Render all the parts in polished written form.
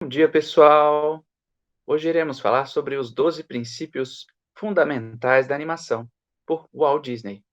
Bom dia, pessoal! Hoje iremos falar sobre os 12 princípios fundamentais da animação, por Walt Disney.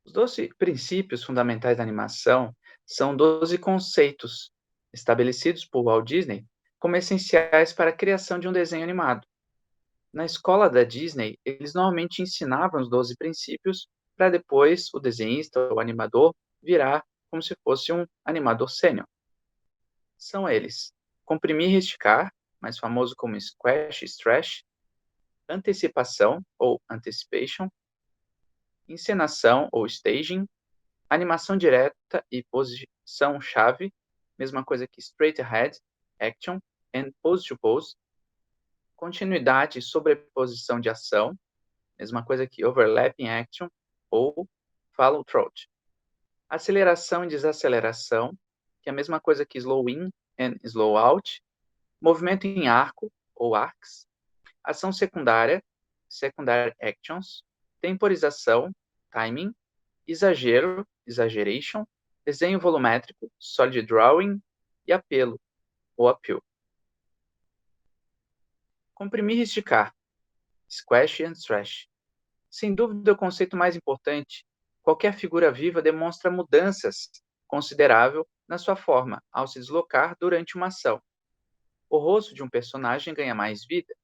Os 12 princípios fundamentais da animação são 12 conceitos estabelecidos por Walt Disney como essenciais para a criação de um desenho animado. Na escola da Disney, eles normalmente ensinavam os 12 princípios para depois o desenhista ou animador virar como se fosse um animador sênior. São eles: comprimir e esticar, mais famoso como squash e stretch; antecipação ou anticipation; encenação ou staging; animação direta e posição-chave, mesma coisa que straight ahead, action and pose to pose; continuidade e sobreposição de ação, mesma coisa que overlapping action ou follow through; aceleração e desaceleração, que é a mesma coisa que slow in and slow out; movimento em arco ou arcs; ação secundária, secondary actions; temporização, timing; exagero, exaggeration; desenho volumétrico, solid drawing; e apelo, ou appeal. Comprimir e esticar, squash and stretch. Sem dúvida, o conceito mais importante: qualquer figura viva demonstra mudanças considerável na sua forma ao se deslocar durante uma ação. O rosto de um personagem ganha mais vida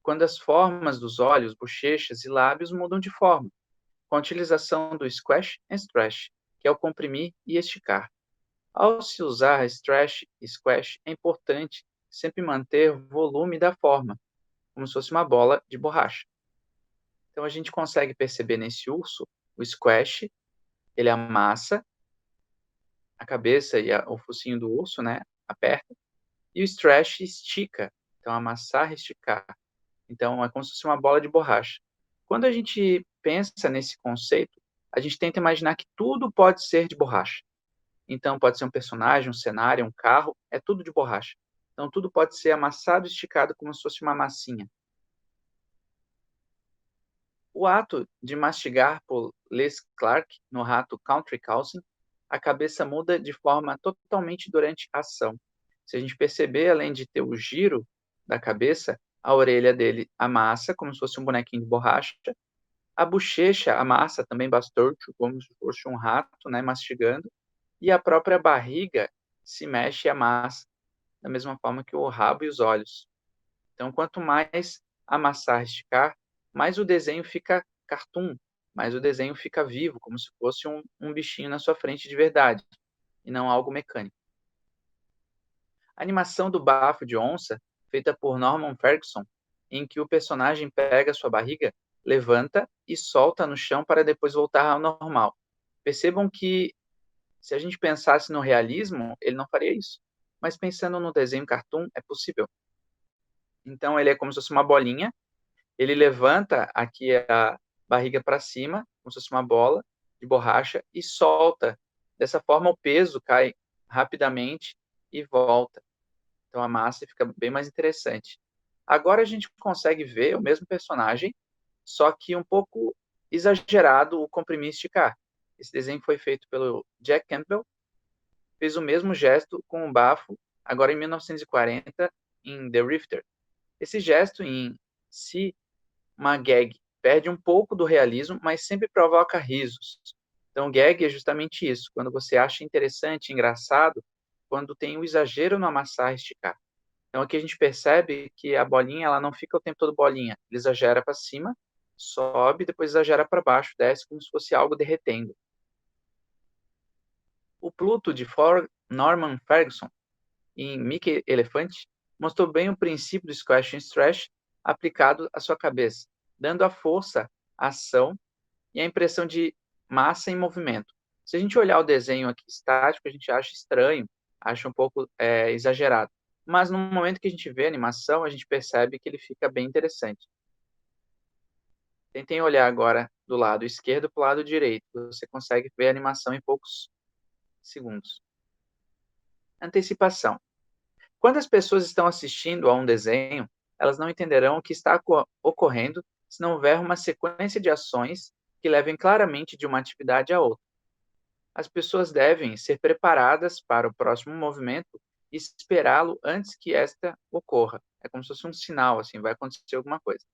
quando as formas dos olhos, bochechas e lábios mudam de forma, com a utilização do squash and stretch, que é o comprimir e esticar. Ao se usar stretch e squash, é importante sempre manter o volume da forma, como se fosse uma bola de borracha. Então a gente consegue perceber nesse urso o squash, ele amassa a cabeça e o focinho do urso, né, aperta, e o stretch estica, então amassar e esticar. Então, é como se fosse uma bola de borracha. Quando a gente pensa nesse conceito, a gente tenta imaginar que tudo pode ser de borracha. Então, pode ser um personagem, um cenário, um carro, é tudo de borracha. Então, tudo pode ser amassado e esticado como se fosse uma massinha. O ato de mastigar por Les Clark no rato Country Crossing, a cabeça muda de forma totalmente durante a ação. Se a gente perceber, além de ter o giro da cabeça, a orelha dele amassa, como se fosse um bonequinho de borracha, a bochecha amassa também bastante, como se fosse um rato, né, mastigando, e a própria barriga se mexe e amassa, da mesma forma que o rabo e os olhos. Então, quanto mais amassar, esticar, mais o desenho fica cartoon, mais o desenho fica vivo, como se fosse um bichinho na sua frente de verdade, e não algo mecânico. A animação do bafo de onça, feita por Norman Ferguson, em que o personagem pega sua barriga, levanta e solta no chão para depois voltar ao normal. Percebam que, se a gente pensasse no realismo, ele não faria isso. Mas pensando no desenho cartoon, é possível. Então, ele é como se fosse uma bolinha, ele levanta aqui a barriga para cima, como se fosse uma bola de borracha, e solta. Dessa forma, o peso cai rapidamente e volta. Então, a massa fica bem mais interessante. Agora a gente consegue ver o mesmo personagem, só que um pouco exagerado o comprimir e esticar. Esse desenho foi feito pelo Jack Campbell, fez o mesmo gesto com o bafo, agora em 1940, em The Rifter. Esse gesto em si, uma gag, perde um pouco do realismo, mas sempre provoca risos. Então, gag é justamente isso, quando você acha interessante, engraçado, quando tem o exagero no amassar e esticar. Então, aqui a gente percebe que a bolinha ela não fica o tempo todo bolinha. Ele exagera para cima, sobe, depois exagera para baixo, desce como se fosse algo derretendo. O Pluto de Norman Ferguson, em Mickey Elefante, mostrou bem o princípio do squash and stretch aplicado à sua cabeça, dando a força, a ação e a impressão de massa em movimento. Se a gente olhar o desenho aqui estático, a gente acha estranho, acha um pouco exagerado. Mas no momento que a gente vê a animação, a gente percebe que ele fica bem interessante. Tentem olhar agora do lado esquerdo para o lado direito. Você consegue ver a animação em poucos segundos. Antecipação. Quando as pessoas estão assistindo a um desenho, elas não entenderão o que está ocorrendo se não houver uma sequência de ações que levem claramente de uma atividade a outra. As pessoas devem ser preparadas para o próximo movimento e esperá-lo antes que esta ocorra. É como se fosse um sinal, assim, vai acontecer alguma coisa.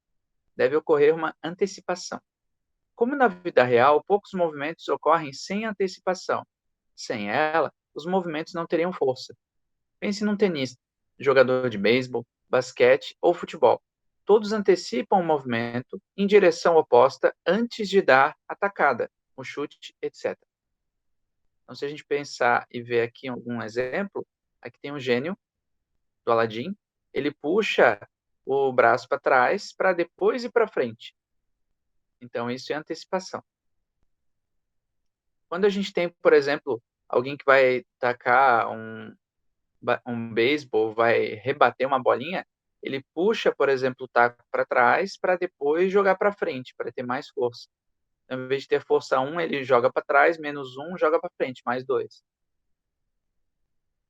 Deve ocorrer uma antecipação. Como na vida real, poucos movimentos ocorrem sem antecipação. Sem ela, os movimentos não teriam força. Pense num tenista, jogador de beisebol, basquete ou futebol. Todos antecipam o movimento em direção oposta antes de dar a tacada, o chute, etc. Então, se a gente pensar e ver aqui algum exemplo, aqui tem um gênio do Aladim, ele puxa o braço para trás para depois ir para frente. Então, isso é antecipação. Quando a gente tem, por exemplo, alguém que vai tacar um beisebol, vai rebater uma bolinha, ele puxa, por exemplo, o taco para trás para depois jogar para frente, para ter mais força. Então, em vez de ter força 1, ele joga para trás, menos 1, joga para frente, mais 2.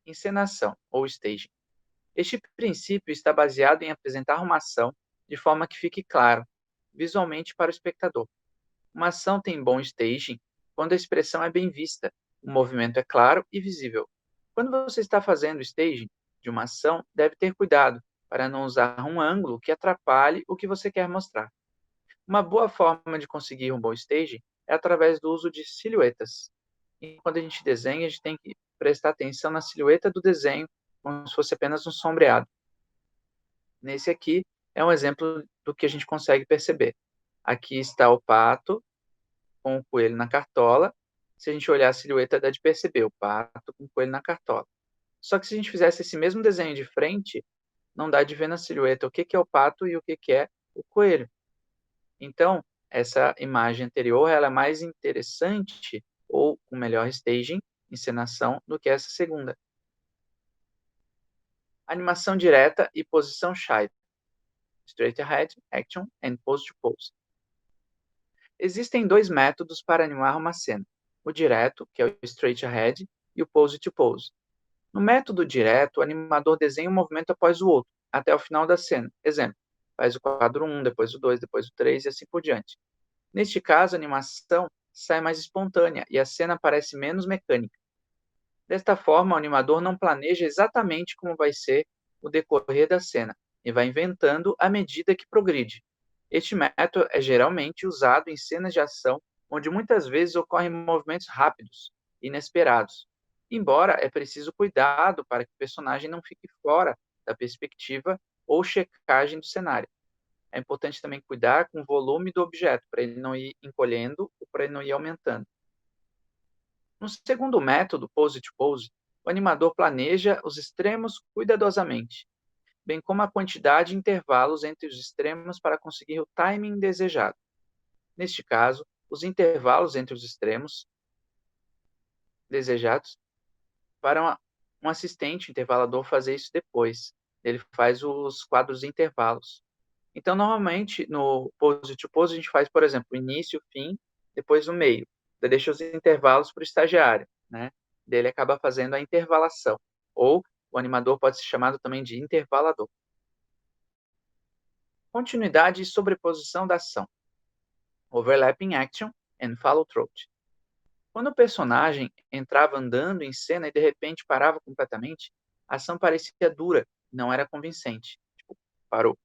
Encenação, ou staging. Este princípio está baseado em apresentar uma ação de forma que fique claro, visualmente para o espectador. Uma ação tem bom staging quando a expressão é bem vista, o movimento é claro e visível. Quando você está fazendo staging de uma ação, deve ter cuidado para não usar um ângulo que atrapalhe o que você quer mostrar. Uma boa forma de conseguir um bom staging é através do uso de silhuetas. E quando a gente desenha, a gente tem que prestar atenção na silhueta do desenho, como se fosse apenas um sombreado. Nesse aqui é um exemplo do que a gente consegue perceber. Aqui está o pato com o coelho na cartola. Se a gente olhar a silhueta, dá de perceber o pato com o coelho na cartola. Só que se a gente fizesse esse mesmo desenho de frente, não dá de ver na silhueta o que é o pato e o que é o coelho. Então, essa imagem anterior ela é mais interessante ou com melhor staging, encenação, do que essa segunda. Animação direta e posição Shive. Straight ahead, action and pose to pose. Existem dois métodos para animar uma cena. O direto, que é o straight ahead, e o pose to pose. No método direto, o animador desenha um movimento após o outro, até o final da cena. Exemplo, faz o quadro 1, depois o 2, depois o 3 e assim por diante. Neste caso, a animação sai mais espontânea e a cena parece menos mecânica. Desta forma, o animador não planeja exatamente como vai ser o decorrer da cena e vai inventando à medida que progride. Este método é geralmente usado em cenas de ação onde muitas vezes ocorrem movimentos rápidos, inesperados. Embora é preciso cuidado para que o personagem não fique fora da perspectiva ou checagem do cenário. É importante também cuidar com o volume do objeto, para ele não ir encolhendo ou para ele não ir aumentando. No segundo método, pose to pose, o animador planeja os extremos cuidadosamente, bem como a quantidade de intervalos entre os extremos para conseguir o timing desejado. Neste caso, os intervalos entre os extremos desejados para um assistente intervalador fazer isso depois. Ele faz os quadros de intervalos. Então, normalmente, no pose to pose, a gente faz, por exemplo, início, fim, depois o meio. Daí deixa os intervalos para o estagiário, né? Daí ele acaba fazendo a intervalação. Ou o animador pode ser chamado também de intervalador. Continuidade e sobreposição da ação. Overlapping action and follow through. Quando o personagem entrava andando em cena e de repente parava completamente, a ação parecia dura, não era convincente. Tipo, parou.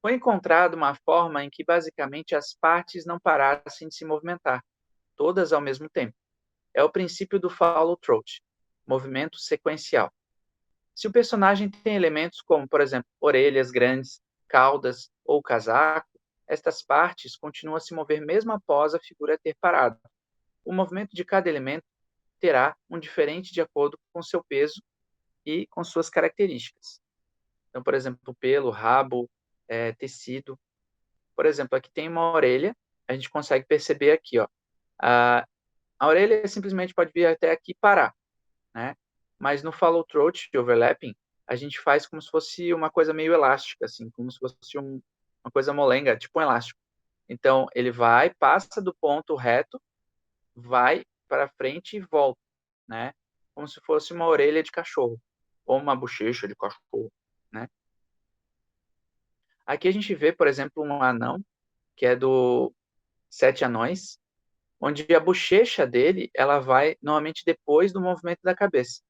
Foi encontrada uma forma em que basicamente as partes não parassem de se movimentar, todas ao mesmo tempo. É o princípio do follow through, movimento sequencial. Se o personagem tem elementos como, por exemplo, orelhas grandes, caudas ou casaco, estas partes continuam a se mover mesmo após a figura ter parado. O movimento de cada elemento terá um diferente de acordo com seu peso e com suas características. Então, por exemplo, pelo, rabo, tecido. Por exemplo, aqui tem uma orelha, a gente consegue perceber aqui, ó, a orelha simplesmente pode vir até aqui e parar, né? Mas no follow through de overlapping, a gente faz como se fosse uma coisa meio elástica, assim, como se fosse uma coisa molenga, tipo um elástico. Então, ele vai, passa do ponto reto, vai para frente e volta, né? Como se fosse uma orelha de cachorro, ou uma bochecha de cachorro, né? Aqui a gente vê, por exemplo, um anão, que é do Sete Anões, onde a bochecha dele, ela vai normalmente depois do movimento da cabeça.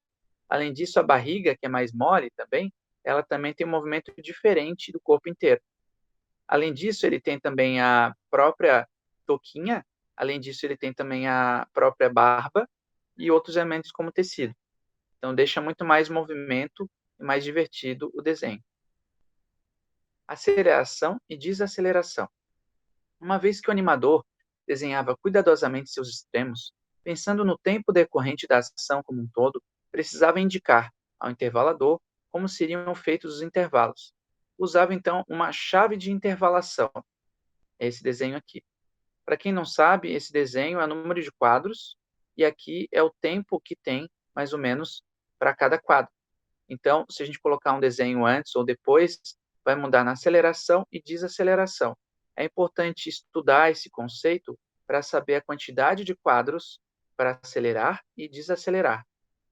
Além disso, a barriga, que é mais mole também, ela também tem um movimento diferente do corpo inteiro. Além disso, ele tem também a própria touquinha, além disso, ele tem também a própria barba e outros elementos como tecido. Então, deixa muito mais movimento e mais divertido o desenho. Aceleração e desaceleração. Uma vez que o animador desenhava cuidadosamente seus extremos, pensando no tempo decorrente da ação como um todo, precisava indicar ao intervalador como seriam feitos os intervalos. Usava então uma chave de intervalação, esse desenho aqui. Para quem não sabe, esse desenho é o número de quadros e aqui é o tempo que tem, mais ou menos, para cada quadro. Então, se a gente colocar um desenho antes ou depois, vai mudar na aceleração e desaceleração. É importante estudar esse conceito para saber a quantidade de quadros para acelerar e desacelerar.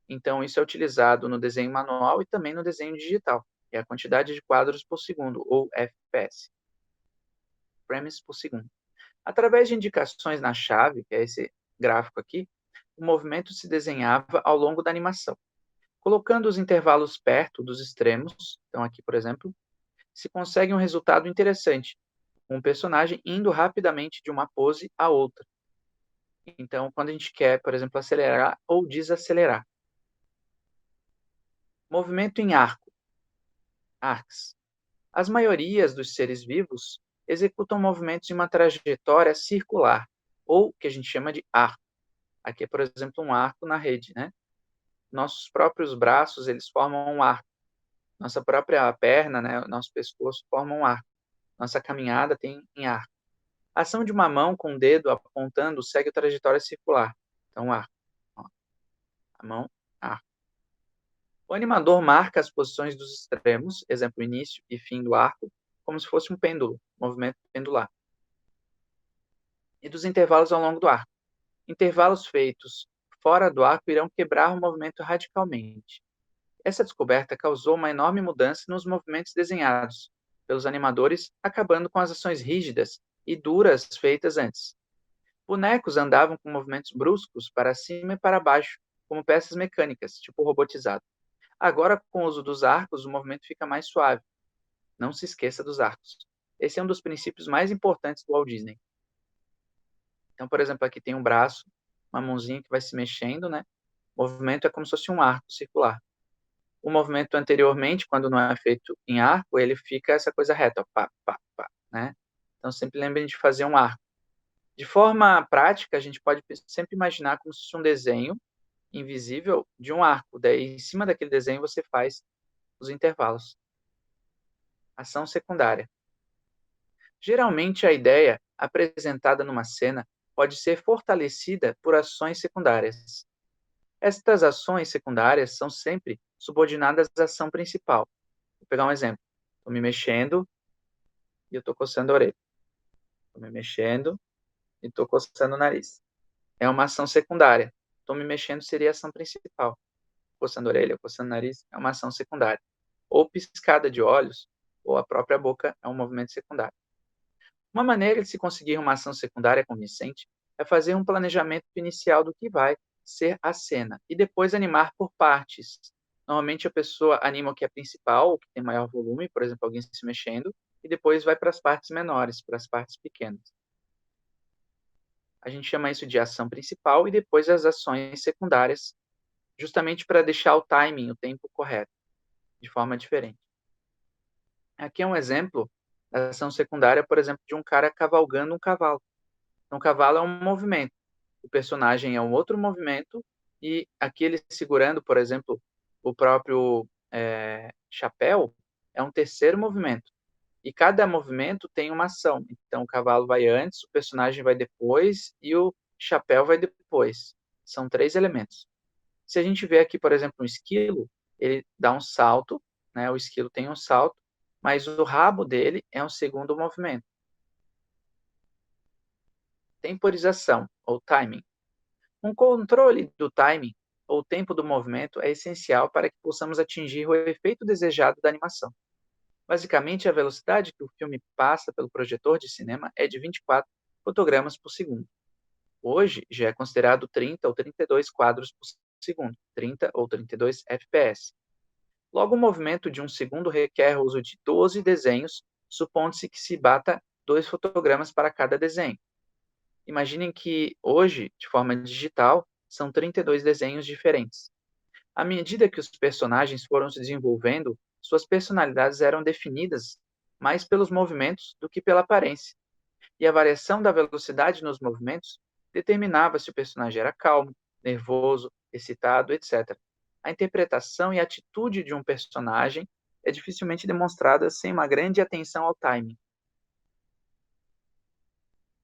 Então, isso é utilizado no desenho manual e também no desenho digital. É a quantidade de quadros por segundo, ou FPS, frames por segundo. Através de indicações na chave, que é esse gráfico aqui, o movimento se desenhava ao longo da animação. Colocando os intervalos perto dos extremos, então aqui, por exemplo, se consegue um resultado interessante, um personagem indo rapidamente de uma pose a outra. Então, quando a gente quer, por exemplo, acelerar ou desacelerar. Movimento em arco, arcs. As maiorias dos seres vivos executam movimentos em uma trajetória circular, ou que a gente chama de arco. Aqui é, por exemplo, um arco na rede, né? Nossos próprios braços, eles formam um arco. Nossa própria perna, né, o nosso pescoço forma um arco. Nossa caminhada tem em arco. A ação de uma mão com o dedo apontando segue a trajetória circular. Então, arco. Ó, a mão, arco. O animador marca as posições dos extremos, exemplo, início e fim do arco, como se fosse um pêndulo, movimento pendular. E dos intervalos ao longo do arco. Intervalos feitos fora do arco irão quebrar o movimento radicalmente. Essa descoberta causou uma enorme mudança nos movimentos desenhados pelos animadores, acabando com as ações rígidas e duras feitas antes. Bonecos andavam com movimentos bruscos para cima e para baixo, como peças mecânicas, tipo robotizado. Agora, com o uso dos arcos, o movimento fica mais suave. Não se esqueça dos arcos. Esse é um dos princípios mais importantes do Walt Disney. Então, por exemplo, aqui tem um braço, uma mãozinha que vai se mexendo, né? O movimento é como se fosse um arco circular. O movimento anteriormente, quando não é feito em arco, ele fica essa coisa reta, ó, pá, pá, pá, né? Então, sempre lembrem de fazer um arco. De forma prática, a gente pode sempre imaginar como se fosse um desenho invisível de um arco. Daí, em cima daquele desenho, você faz os intervalos. Ação secundária. Geralmente, a ideia apresentada numa cena pode ser fortalecida por ações secundárias. Estas ações secundárias são sempre subordinadas à ação principal. Vou pegar um exemplo. Estou me mexendo e eu estou coçando a orelha. Estou me mexendo e estou coçando o nariz. É uma ação secundária. Estou me mexendo seria a ação principal. Coçando a orelha, coçando o nariz é uma ação secundária. Ou piscada de olhos, ou a própria boca é um movimento secundário. Uma maneira de se conseguir uma ação secundária convincente é fazer um planejamento inicial do que vai ser a cena e depois animar por partes. Normalmente a pessoa anima o que é principal, o que tem maior volume, por exemplo, alguém se mexendo, e depois vai para as partes menores, para as partes pequenas. A gente chama isso de ação principal e depois as ações secundárias, justamente para deixar o timing, o tempo correto, de forma diferente. Aqui é um exemplo da ação secundária, por exemplo, de um cara cavalgando um cavalo. Então, o cavalo é um movimento, o personagem é um outro movimento, e aqui ele segurando, por exemplo, o próprio chapéu, é um terceiro movimento. E cada movimento tem uma ação. Então, o cavalo vai antes, o personagem vai depois e o chapéu vai depois. São 3 elementos. Se a gente vê aqui, por exemplo, um esquilo, ele dá um salto, né? O esquilo tem um salto, mas o rabo dele é um segundo movimento. Temporização, ou timing. Um controle do timing, ou tempo do movimento, é essencial para que possamos atingir o efeito desejado da animação. Basicamente, a velocidade que o filme passa pelo projetor de cinema é de 24 fotogramas por segundo. Hoje, já é considerado 30 ou 32 quadros por segundo, 30 ou 32 fps. Logo, o movimento de 1 segundo requer o uso de 12 desenhos, supondo-se que se bata 2 fotogramas para cada desenho. Imaginem que hoje, de forma digital, são 32 desenhos diferentes. À medida que os personagens foram se desenvolvendo, suas personalidades eram definidas mais pelos movimentos do que pela aparência. E a variação da velocidade nos movimentos determinava se o personagem era calmo, nervoso, excitado, etc. A interpretação e atitude de um personagem é dificilmente demonstrada sem uma grande atenção ao timing.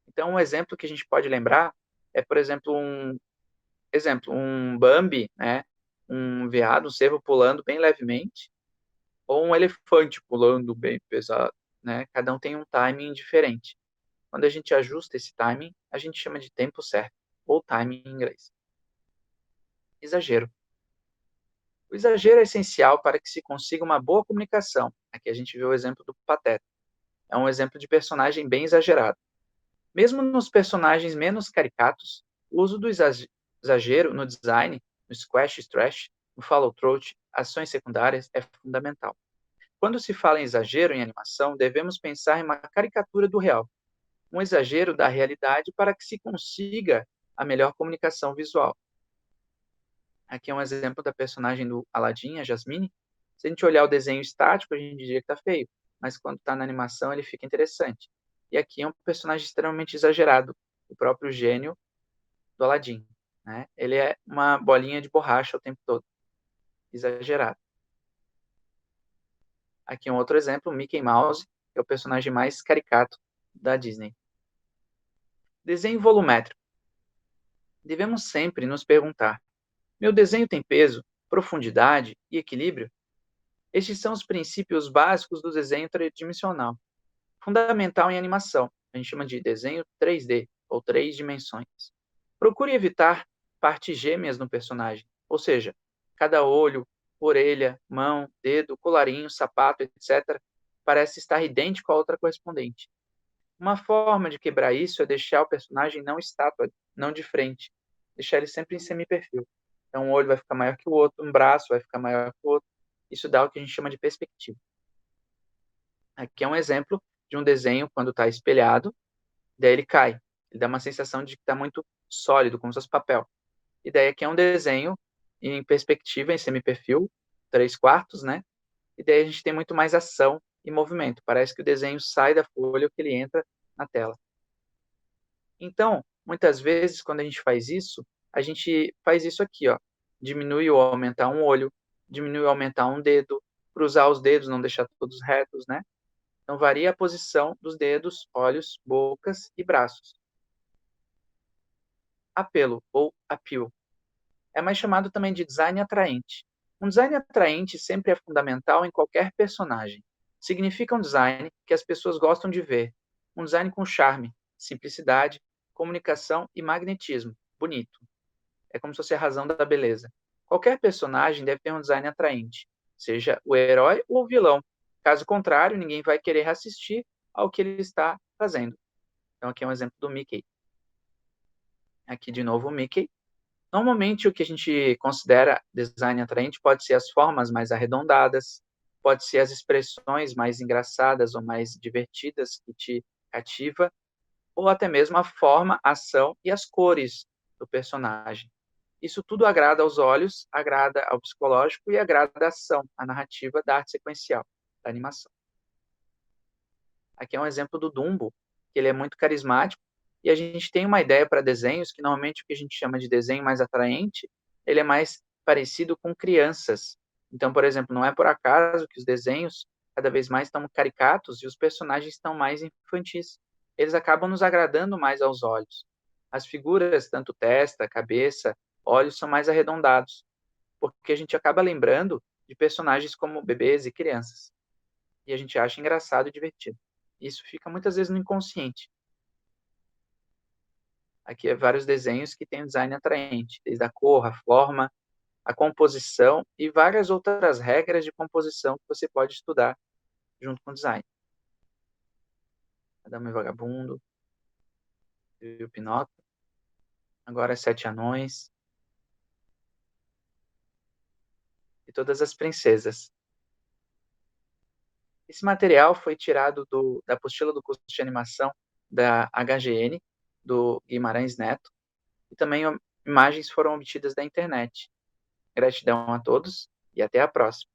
Então, um exemplo que a gente pode lembrar é, por exemplo, um Bambi, né? Um veado, um cervo pulando bem levemente, ou um elefante pulando bem pesado, né? Cada um tem um timing diferente. Quando a gente ajusta esse timing, a gente chama de tempo certo, ou timing em inglês. Exagero. O exagero é essencial para que se consiga uma boa comunicação. Aqui a gente vê o exemplo do Pateta. É um exemplo de personagem bem exagerado. Mesmo nos personagens menos caricatos, o uso do exagero no design, no squash stretch, no follow throat, ações secundárias é fundamental. Quando se fala em exagero em animação, devemos pensar em uma caricatura do real, um exagero da realidade para que se consiga a melhor comunicação visual. Aqui é um exemplo da personagem do Aladdin, a Jasmine. Se a gente olhar o desenho estático, a gente diria que está feio, mas quando está na animação ele fica interessante. E aqui é um personagem extremamente exagerado, o próprio gênio do Aladdin, né? Ele é uma bolinha de borracha o tempo todo, exagerado. Aqui um outro exemplo, Mickey Mouse, que é o personagem mais caricato da Disney. Desenho volumétrico. Devemos sempre nos perguntar: meu desenho tem peso, profundidade e equilíbrio? Estes são os princípios básicos do desenho tridimensional, fundamental em animação. A gente chama de desenho 3D, ou 3 dimensões. Procure evitar partes gêmeas no personagem, ou seja, cada olho, orelha, mão, dedo, colarinho, sapato, etc., parece estar idêntico à outra correspondente. Uma forma de quebrar isso é deixar o personagem não estátua, não de frente, deixar ele sempre em semi-perfil. Então, um olho vai ficar maior que o outro, um braço vai ficar maior que o outro. Isso dá o que a gente chama de perspectiva. Aqui é um exemplo de um desenho quando está espelhado, daí ele cai. Ele dá uma sensação de que está muito sólido, como se fosse papel. E daí aqui é um desenho em perspectiva, em semi-perfil, 3/4, né? E daí a gente tem muito mais ação e movimento. Parece que o desenho sai da folha ou que ele entra na tela. Então, muitas vezes, quando a gente faz isso aqui, ó. Diminui ou aumentar um olho, diminui ou aumentar um dedo, cruzar os dedos, não deixar todos retos, né? Então, varia a posição dos dedos, olhos, bocas e braços. Apelo, ou appeal. É mais chamado também de design atraente. Um design atraente sempre é fundamental em qualquer personagem. Significa um design que as pessoas gostam de ver. Um design com charme, simplicidade, comunicação e magnetismo. Bonito. É como se fosse a razão da beleza. Qualquer personagem deve ter um design atraente, seja o herói ou o vilão. Caso contrário, ninguém vai querer assistir ao que ele está fazendo. Então, aqui é um exemplo do Mickey. Aqui, de novo, o Mickey. Normalmente, o que a gente considera design atraente pode ser as formas mais arredondadas, pode ser as expressões mais engraçadas ou mais divertidas que te cativa, ou até mesmo a forma, a ação e as cores do personagem. Isso tudo agrada aos olhos, agrada ao psicológico e agrada a ação, a narrativa da arte sequencial, da animação. Aqui é um exemplo do Dumbo, que ele é muito carismático, e a gente tem uma ideia para desenhos que normalmente o que a gente chama de desenho mais atraente, ele é mais parecido com crianças. Então, por exemplo, não é por acaso que os desenhos cada vez mais estão caricatos e os personagens estão mais infantis. Eles acabam nos agradando mais aos olhos. As figuras, tanto testa, cabeça, olhos, são mais arredondados, porque a gente acaba lembrando de personagens como bebês e crianças. E a gente acha engraçado e divertido. Isso fica muitas vezes no inconsciente. Aqui é vários desenhos que têm um design atraente, desde a cor, a forma, a composição e várias outras regras de composição que você pode estudar junto com o design. Dama e Vagabundo, e o Pinóquio, agora Sete Anões. todas as princesas. Esse material foi tirado da apostila do curso de animação da HGN, do Guimarães Neto, e também imagens foram obtidas da internet. Gratidão a todos e até a próxima.